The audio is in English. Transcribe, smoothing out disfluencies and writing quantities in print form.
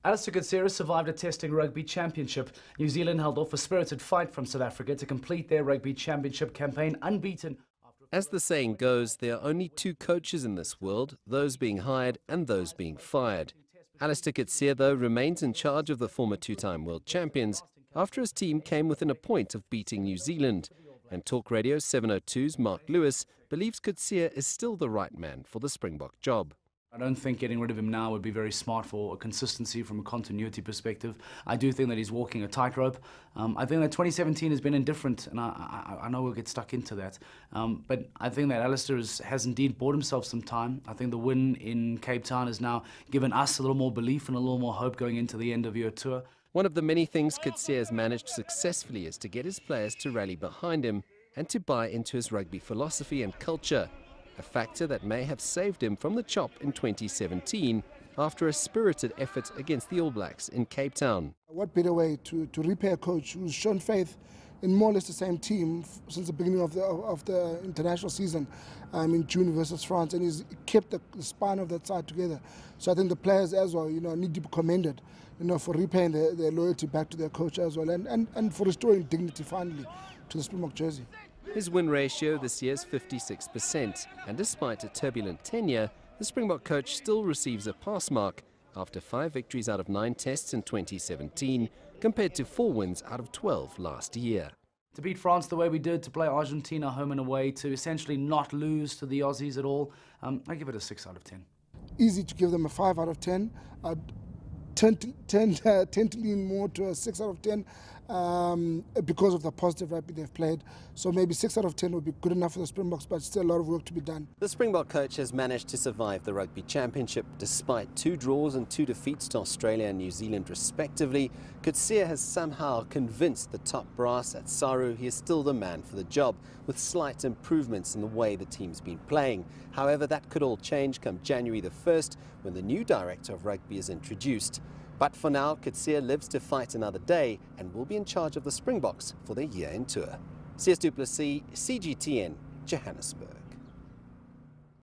Allister Coetzee survived a testing rugby championship. New Zealand held off a spirited fight from South Africa to complete their rugby championship campaign unbeaten. As the saying goes, there are only two coaches in this world, those being hired and those being fired. Allister Coetzee, though, remains in charge of the former two-time world champions after his team came within a point of beating New Zealand. And Talk Radio 702's Mark Lewis believes Coetzee is still the right man for the Springbok job. I don't think getting rid of him now would be very smart for a consistency from a continuity perspective. I do think that he's walking a tightrope. I think that 2017 has been indifferent, and I know we'll get stuck into that. But I think that Allister has indeed bought himself some time. I think the win in Cape Town has now given us a little more belief and a little more hope going into the end of your tour. One of the many things Coetzee has managed successfully is to get his players to rally behind him and to buy into his rugby philosophy and culture. A factor that may have saved him from the chop in 2017 after a spirited effort against the All Blacks in Cape Town. What better way to repay a coach who's shown faith in more or less the same team since the beginning of the international season in June versus France, and he's kept the spine of that side together. So I think the players as well, need to be commended, for repaying their loyalty back to their coach as well, and for restoring dignity finally to the Springbok jersey. His win ratio this year is 56%, and despite a turbulent tenure, the Springbok coach still receives a pass mark after 5 victories out of 9 tests in 2017, compared to 4 wins out of 12 last year. To beat France the way we did, to play Argentina home and away, to essentially not lose to the Aussies at all, I give it a 6 out of 10. Easy to give them a 5 out of 10. I'd tend to lean more to a 6 out of 10 because of the positive rugby they've played. So maybe 6 out of 10 would be good enough for the Springboks, but still a lot of work to be done. The Springbok coach has managed to survive the Rugby Championship despite 2 draws and 2 defeats to Australia and New Zealand respectively. Coetzee has somehow convinced the top brass at Saru he is still the man for the job, with slight improvements in the way the team's been playing. However, that could all change come January the 1st when the new Director of Rugby is introduced. But for now, Coetzee lives to fight another day and will be in charge of the Springboks for their year-end tour. Sias, Plessis, CGTN, Johannesburg.